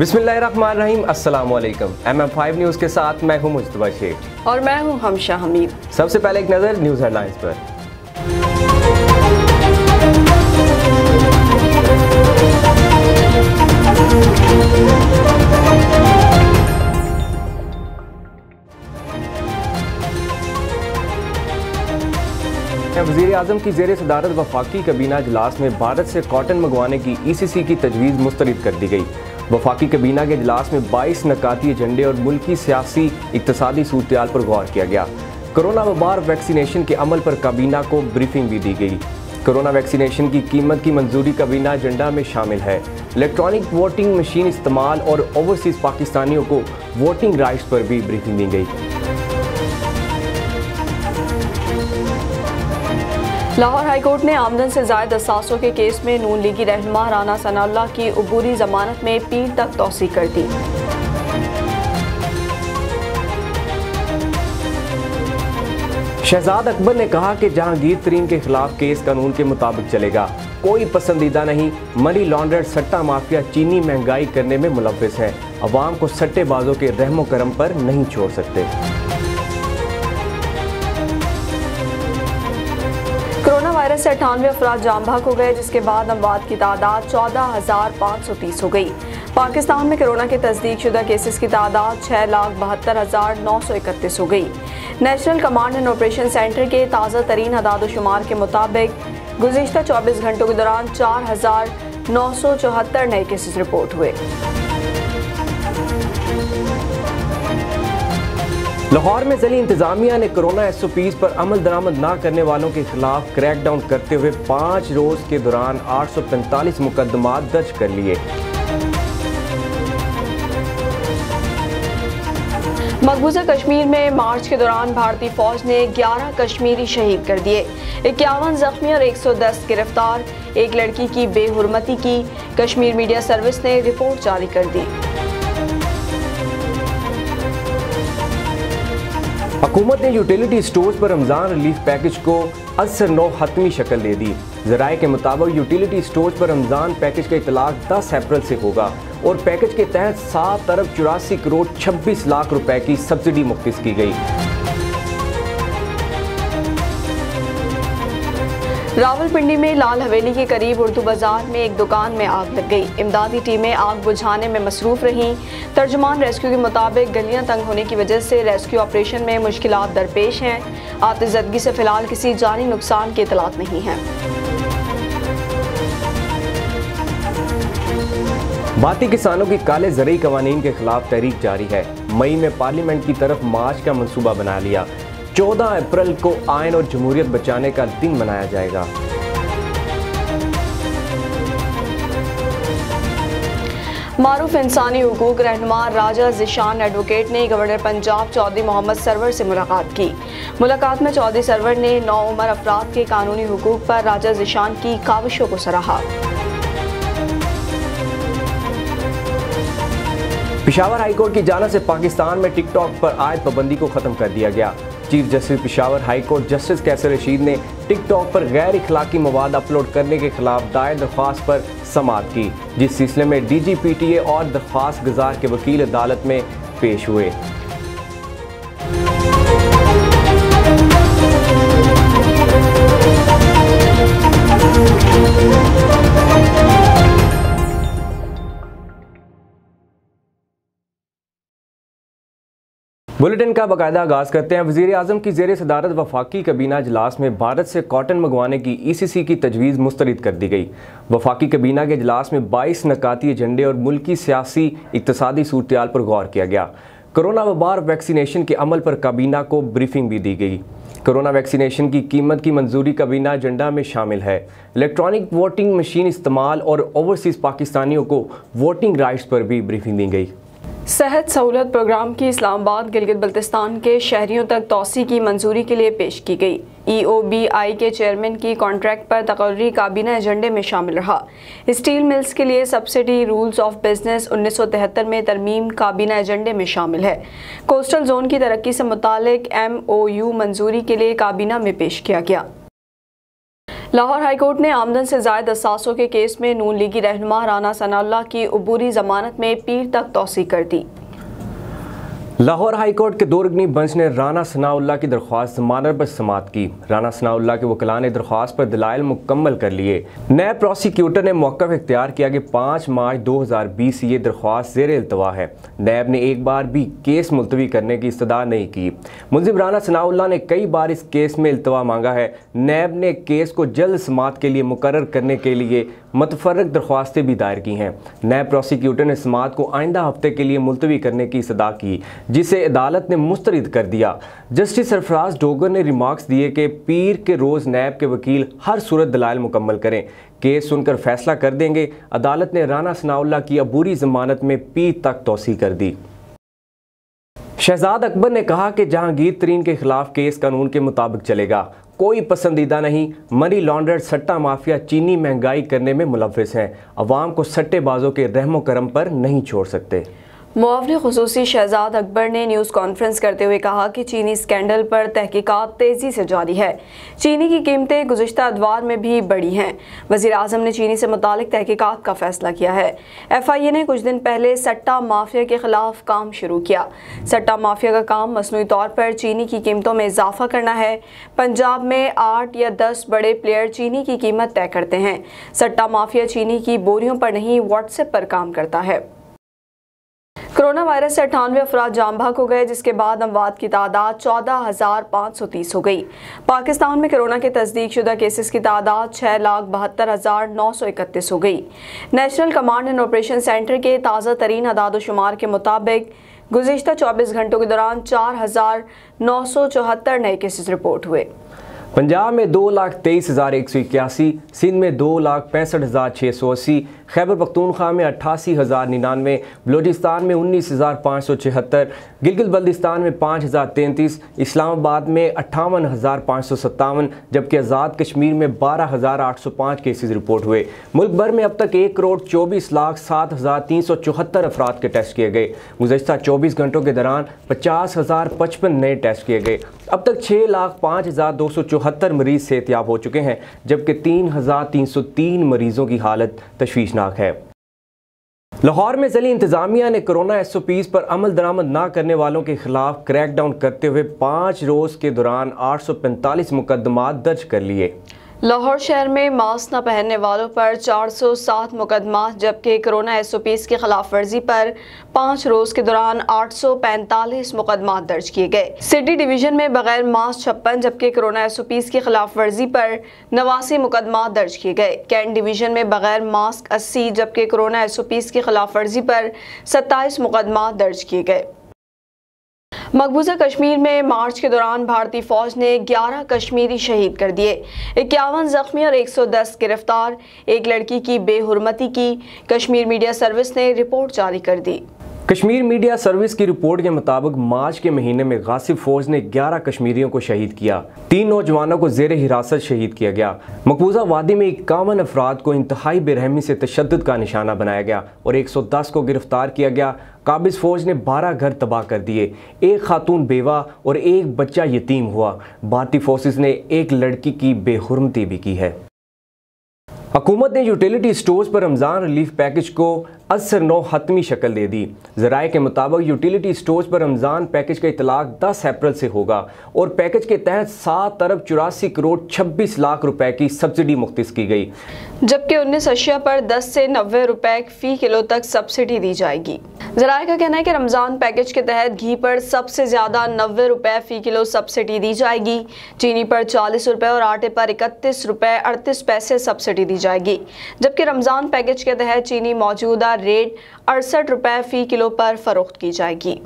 बिस्मिल्लाहिर्रहमानिर्रहीम, अस्सलाम वालेकुम। MM5 न्यूज़ के साथ मैं हूं मुस्तफा शेख और मैं हूं हमशा हमीद। सबसे पहले एक नज़र न्यूज़ हेडलाइंस पर। वज़ीर आज़म की ज़ेर सदारत वफाकी कबीना इजलास में भारत से कॉटन मंगवाने की ECC की तजवीज़ मुस्तरद कर दी गई। वफाकी कबीना के इजलास में 22 नकाती एजेंडे और मुल्की सियासी इक्तसादी सूरत-ए-हाल पर गौर किया गया। कोरोना वबा वैक्सीनेशन के अमल पर काबीना को ब्रीफिंग भी दी गई। कोरोना वैक्सीनेशन की कीमत की मंजूरी काबीना एजेंडा में शामिल है। इलेक्ट्रॉनिक वोटिंग मशीन इस्तेमाल और ओवरसीज़ पाकिस्तानियों को वोटिंग राइट्स पर भी ब्रीफिंग दी गई। लाहौर हाईकोर्ट ने आमदन से ज़ायद असासों के केस में नून लीगी रहनुमा राना सनाउल्लाह की अबूरी जमानत में पीर तक तौसी कर दी। शहजाद अकबर ने कहा कि जहांगीर तरीन के खिलाफ केस कानून के मुताबिक चलेगा, कोई पसंदीदा नहीं। मनी लॉन्ड्रेड सट्टा माफिया चीनी महंगाई करने में मुलव्विस है, अवाम को सट्टेबाजों के रहमो करम पर नहीं छोड़ सकते। कोरोना वायरस से 98 अफराद जान भाग हो गए, जिसके बाद अमवात की तादाद 14,530 हो गई। पाकिस्तान में कोरोना के तस्दीक शुदा केसेस की तादाद 6,72,931 हो गई। National command and operation centre के ताज़ा तरीन अदाद शुमार के मुताबिक गुज़िश्ता 24 घंटों के दौरान 4,974 नए केसेस रिपोर्ट हुए। लाहौर में ज़िली इंतजामिया ने कोरोना SOPs पर अमल दरामद न करने वालों के खिलाफ क्रैकडाउन करते हुए 5 रोज के दौरान 845 मुकदमात दर्ज कर लिए। मकबूजा कश्मीर में मार्च के दौरान भारतीय फौज ने 11 कश्मीरी शहीद कर दिए, 51 जख्मी और 110 गिरफ्तार। एक लड़की की बेहुरमती की कश्मीर मीडिया सर्विस ने रिपोर्ट जारी कर दी। हुकूमत ने यूटिलिटी स्टोर्स पर रमज़ान रिलीफ पैकेज को असर 9 हतमी शक्ल दे दी। ज़राए के मुताबिक यूटिलिटी स्टोर्स पर रमज़ान पैकेज का इतलाक 10 अप्रैल से होगा और पैकेज के तहत 7 अरब 84 करोड़ 26 लाख रुपए की सब्सिडी मुख्तस की गई। रावलपिंडी में लाल हवेली के करीब उर्दू बाजार में एक दुकान में आग लग गई। इमदादी टीमें आग बुझाने में मसरूफ रहीं। तर्जुमान रेस्क्यू के मुताबिक गलियां तंग होने की वजह से रेस्क्यू ऑपरेशन में मुश्किलात दरपेश हैं। आतिशज़दगी से फिलहाल किसी जानी नुकसान की इतलात नहीं है। भारतीय किसानों की काले ज़रई कवानीन के खिलाफ तहरीक जारी है। मई में पार्लियामेंट की तरफ मार्च का मंसूबा बना लिया। 14 अप्रैल को आयन और जमहूरियत बचाने का दिन मनाया जाएगा। मारूफ इंसानी हुकूक रहनुमा राजा ज़िशान एडवोकेट ने गवर्नर पंजाब चौधरी मोहम्मद सरवर से मुलाकात की। मुलाकात में चौधरी सरवर ने नौउमर अफराद के कानूनी हुकूक पर राजा ज़िशान की काविशों को सराहा। पेशावर हाईकोर्ट की जानिब से पाकिस्तान में टिकटॉक पर आयद पाबंदी को खत्म कर दिया गया। Chief justice Peshawar high court justice Qaiser Rashid ने टिकटॉक पर गैर इखलाकी मवाद अपलोड करने के खिलाफ दायर दरख्वास्त पर समाअत की, जिस सिलसिले में DGPTA और दरख्वास्त गुजार के वकील अदालत में पेश हुए। बुलेटिन का बाकायदा आगाज़ करते हैं। वज़ीर आज़म की ज़ेर सदारत वफाकी कबीना इजलास में भारत से कॉटन मंगवाने की ECC की तजवीज़ मुस्तरद कर दी गई। वफाकी कबीना के इजलास में 22 नकाती एजेंडे और मुल्की सियासी इक्तसादी सूरत-ए-हाल पर गौर किया गया। कोरोना वबा वैक्सीनेशन के अमल पर काबीना को ब्रीफिंग भी दी गई। कोरोना वैक्सीनेशन की कीमत की मंजूरी काबीना एजेंडा में शामिल है। इलेक्ट्रॉनिक वोटिंग मशीन इस्तेमाल और ओवरसीज़ पाकिस्तानियों को वोटिंग राइट्स पर भी ब्रीफिंग दी गई। सेहत सहूलत प्रोग्राम की इस्लामाबाद गिलगित बल्तिस्तान के शहरियों तक तौसी की मंजूरी के लिए पेश की गई। EOBI के चेयरमैन की कॉन्ट्रैक्ट पर तकर्री काबीना एजेंडे में शामिल रहा। स्टील मिल्स के लिए सब्सिडी रूल्स ऑफ बिजनेस 1973 में तरमीम काबीना एजेंडे में शामिल है। कोस्टल जोन की तरक्की से मुतालिक MOU मंजूरी के लिए काबीना में पेश किया गया। लाहौर हाईकोर्ट ने आमदन से जायद असासों के केस में नून लीगी रहनुमा राना सनाउल्लाह की अबूरी जमानत में पीर तक तौसी कर दी। लाहौर हाईकोर्ट के 2 रुकनी बेंच ने राना सनाउल्लाह की दरख्वास्त जमानत पर समाअत की। राना सनाउल्लाह के वकला ने दरख्वास्त पर दलाइल मुकम्मल कर लिए। नए प्रोसिक्यूटर ने मौक़िफ़ इख्तियार किया कि 5 मार्च 2020 ये दरख्वास्त ज़ेर इल्तवा है। नैब ने एक बार भी केस मुलतवी करने की इस्तदा नहीं की। मुलज़िम राना सनाउल्लाह ने कई बार इस केस में इल्तवा मांगा है। नैब ने केस को जल्द समाअत के लिए मुकर्रर करने के लिए मुतफर्रिक दरख्वास्तें भी दायर की हैं। नए प्रोसिक्यूटर ने समाअत को आइंदा हफ्ते के लिए मुलतवी करने की इस्तदा की, जिसे अदालत ने मुस्तरद कर दिया। जस्टिस सरफराज डोगर ने रिमार्क्स दिए कि पीर के रोज़ नैब के वकील हर सूरत दलाइल मुकम्मल करें, केस सुनकर फैसला कर देंगे। अदालत ने राना सनाउल्लाह की अबूरी जमानत में पीर तक तौसी कर दी। शहजाद अकबर ने कहा कि जहांगीर तरीन के खिलाफ केस कानून के मुताबिक चलेगा, कोई पसंदीदा नहीं। मनी लॉन्डर सट्टा माफिया चीनी महंगाई करने में मुलव्विस हैं। अवाम को सट्टेबाजों के रहमो करम पर नहीं छोड़ सकते। मुआवने खुसूसी शहजाद अकबर ने न्यूज़ कॉन्फ्रेंस करते हुए कहा कि चीनी स्कैंडल पर तहकीकात तेज़ी से जारी है। चीनी की कीमतें गुज़िश्ता अदवार में भी बढ़ी हैं। वज़ीर आज़म ने चीनी से मुतालिक तहकीकात का फैसला किया है। FIA ने कुछ दिन पहले सट्टा माफिया के खिलाफ काम शुरू किया। सट्टा माफिया का काम मसनूई तौर पर चीनी की कीमतों में इजाफा करना है। पंजाब में 8 या 10 बड़े प्लेयर चीनी की कीमत तय करते हैं। सट्टा माफिया चीनी की बोरियों पर नहीं, व्हाट्सएप पर काम करता है। कोरोना वायरस से 98 अफराद जान बहक हो गए, जिसके बाद अमवात की तादाद 14,530 हो गई। पाकिस्तान में कोरोना के तस्दीक शुदा केसेस की तादाद 6,72,931 हो गई। National command and operation centre के ताज़ा तरीन अदाद-ओ-शुमार के मुताबिक गुज़िश्ता 24 घंटों के दौरान 4,974 नए केसेस रिपोर्ट हुए। पंजाब में 2,23,181, सिंध में 2,65,680, खैबर पख्तूनख्वा में 88,099, बलोचिस्तान में 19,576, गिलगित बल्तिस्तान में 5,033, इस्लामाबाद में 58,557, जबकि आज़ाद कश्मीर में 12,805 केसेस रिपोर्ट हुए। मुल्क भर में अब तक 1,24,07,374 अफराद के टेस्ट किए गए। गुज़श्ता 24 घंटों के दौरान 50,055 नए टेस्ट किए गए। अब तक 6,05,274 मरीज सेहतयाब हो चुके हैं, जबकि 3,303 मरीजों की हालत तशवीशनाक है। लाहौर में ज़िली इंतज़ामिया ने कोरोना SOPs पर अमल दरामद ना करने वालों के खिलाफ क्रैकडाउन करते हुए 5 रोज़ के दौरान 845 मुकदमात दर्ज कर लिए। लाहौर शहर में मास्क न पहनने वालों पर 407 मुकदमा, जबकि कोरोना SOPs की खिलाफ वर्जी पर 5 रोज के दौरान 845 मुकदमा दर्ज किए गए। सिटी डिवीजन में बगैर मास्क 56, जबकि कोरोना SOPs की खिलाफ वर्जी पर 89 मुकदमा दर्ज किए गए। कैंट डिवीजन में बगैर मास्क 80, जबकि कोरोना SOPs की खिलाफ वर्जी पर 27 मुकदमा दर्ज किए गए। मकबूजा कश्मीर में मार्च के दौरान भारतीय फौज ने 11 कश्मीरी शहीद कर दिए, 51 जख्मी और 110 गिरफ्तार। एक लड़की की बेहुरमती की कश्मीर मीडिया सर्विस ने रिपोर्ट जारी कर दी। कश्मीर मीडिया सर्विस की रिपोर्ट के मुताबिक मार्च के महीने में गासिब फौज ने 11 कश्मीरियों को शहीद किया। 3 नौजवानों को जेर हिरासत शहीद किया गया। मकबूजा वादी में 51 अफराद को इंतहाई बेरहमी से तशद्दुद का निशाना बनाया गया और 110 को गिरफ्तार किया गया। काबिज फौज ने 12 घर तबाह कर दिए, 1 खातून बेवा और 1 बच्चा यतीम हुआ। भारतीय फोर्सेस ने एक लड़की की बेहुरमती भी की है। हुकूमत ने यूटिलिटी स्टोर्स पर रमज़ान रिलीफ पैकेज को असर 9 हतमी शक्ल दे दी। ज़राए के मुताबिक यूटिलिटी स्टोर्स पर रमज़ान पैकेज का इतलाक 10 अप्रैल से होगा और पैकेज के तहत 7 अरब 84 करोड़ 26 लाख रुपए की सब्सिडी मुख्तस की गई, जबकि 19 अशिया पर 10 से 90 रुपए फी किलो तक सब्सिडी दी जाएगी। ज़राए का कहना है कि रमज़ान पैकेज के तहत घी पर सबसे ज़्यादा 90 रुपए फी किलो सब्सिडी दी जाएगी, चीनी पर 40 रुपए और आटे पर 31 रुपए 38 पैसे सब्सिडी दी जाएगी, जबकि रमज़ान पैकेज के तहत चीनी मौजूदा रेट 68 रुपए फी किलो पर फरोख्त की जाएगी।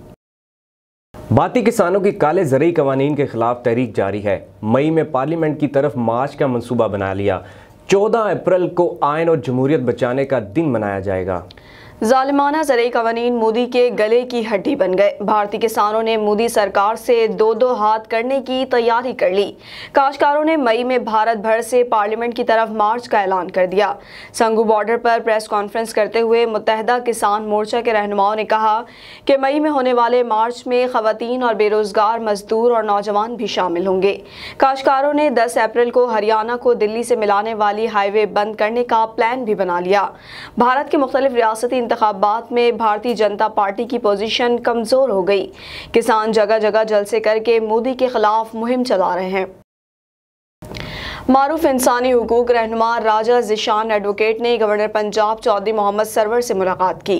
भारतीय किसानों की काले ज़रूरी कवानीन के खिलाफ तहरीक जारी है। मई में पार्लियामेंट की तरफ मार्च का मंसूबा बना लिया। 14 अप्रैल को आयन और जमहूरियत बचाने का दिन मनाया जाएगा। जालिमाना ज़रई कवानीन मोदी के गले की हड्डी बन गए। भारतीय किसानों ने मोदी सरकार से दो हाथ करने की तैयारी कर ली। काश्तकारों ने मई में भारत भर से पार्लियामेंट की तरफ मार्च का ऐलान कर दिया। संगू बॉर्डर पर प्रेस कॉन्फ्रेंस करते हुए मुत्तहदा किसान मोर्चा के रहनुमाओं ने कहा कि मई में होने वाले मार्च में खवातीन और बेरोजगार मजदूर और नौजवान भी शामिल होंगे। काश्तकारों ने 10 अप्रैल को हरियाणा को दिल्ली से मिलाने वाली हाईवे बंद करने का प्लान भी बना लिया। भारत के मुख्तलिफ रियासती इंतखाबात में भारतीय जनता पार्टी की पोजीशन कमजोर हो गई। किसान जगह जगह जलसे करके मोदी के खिलाफ मुहिम चला रहे हैं। मारूफ इंसानी हुकूक रहनुमा राजा ज़ीशान एडवोकेट ने गवर्नर पंजाब चौधरी मोहम्मद सरवर से मुलाकात की।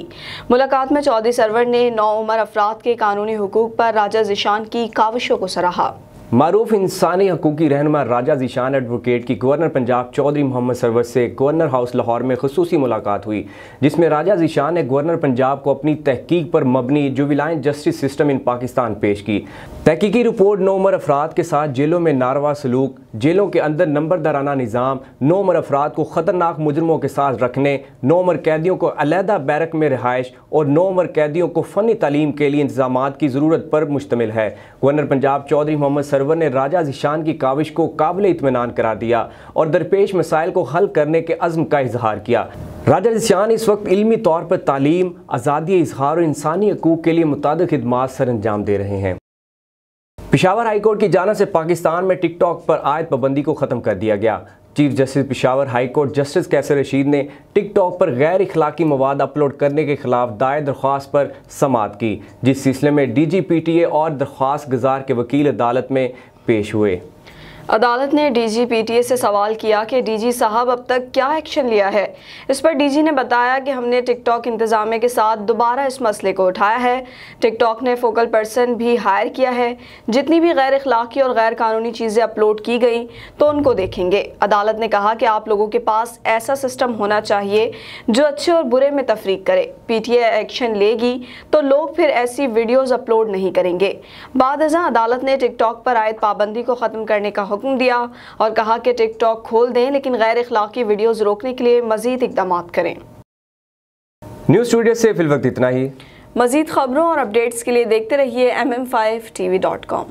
मुलाकात में चौधरी सरवर ने नौउमर अफराद के कानूनी हुकूक पर राजा ज़ीशान की काविशों को सराहा। मारूफ इंसानी हकूकी रहनुमा राजा ज़ीशान एडवोकेट की गवर्नर पंजाब चौधरी मोहम्मद सरवर से गवर्नर हाउस लाहौर में खुसूसी मुलाकात हुई, जिसमें राजा ज़ीशान ने गवर्नर पंजाब को अपनी तहकीक पर मबनी juvenile justice system in Pakistan पेश की। तहकीकी रिपोर्ट 9 उम्र अफराद के साथ जेलों में नारवा सलूक, जेलों के अंदर नंबरदाराना निज़ाम, 9 उम्र अफराद को ख़तरनाक मुजरमों के साथ रखने, 9 उम्र कैदियों को अलहदा बैरक में रिहाइश और 9 उम्र कैदियों को फ़नी तालीम के लिए इंतजामात की ज़रूरत पर मुश्तमिल है। गवर्नर पंजाब चौधरी मोहम्मद सरवर ने राजा ज़ीशान की काविश को काबिल इत्मीनान करार दिया और दरपेश मसाइल को हल करने के अज़्म का इजहार किया। राजा ज़ीशान इस वक्त इल्मी तौर पर तालीम, आज़ादी इजहार और इंसानी हकूक़ के लिए मुतादिद खिदमात सर अंजाम दे रहे हैं। पेशावर हाई कोर्ट की जानिब से पाकिस्तान में टिकटॉक पर आयद पाबंदी को ख़त्म कर दिया गया। Chief justice Peshawar high court justice Qaiser Rashid ने टिकटॉक पर गैर इखलाकी मवाद अपलोड करने के खिलाफ दायर दरख्वास्त पर समाअत की, जिस सिलसिले में DGPTA और दरख्वास्त गुजार के वकील अदालत में पेश हुए। अदालत ने DGPTA से सवाल किया कि DG साहब अब तक क्या एक्शन लिया है। इस पर DG ने बताया कि हमने टिकटॉक इंतजामिया के साथ दोबारा इस मसले को उठाया है। टिकटॉक ने फोकल पर्सन भी हायर किया है। जितनी भी गैर इखलाकी और गैर कानूनी चीज़ें अपलोड की गई तो उनको देखेंगे। अदालत ने कहा कि आप लोगों के पास ऐसा सिस्टम होना चाहिए जो अच्छे और बुरे में तफरीक करे। PTA एक्शन लेगी तो लोग फिर ऐसी वीडियोज़ अपलोड नहीं करेंगे। बाद-अज़ां अदालत ने टिकटॉक पर आयद पाबंदी को ख़त्म करने का हुक्म दिया और कहा कि टिकटॉक खोल दें, लेकिन गैर इखलाकी वीडियोस रोकने के लिए मजीद इकदाम करें। न्यूज़ स्टूडियो से फिल वक्त इतना ही। मजीद खबरों और अपडेट्स के लिए देखते रहिए MM5TV.com।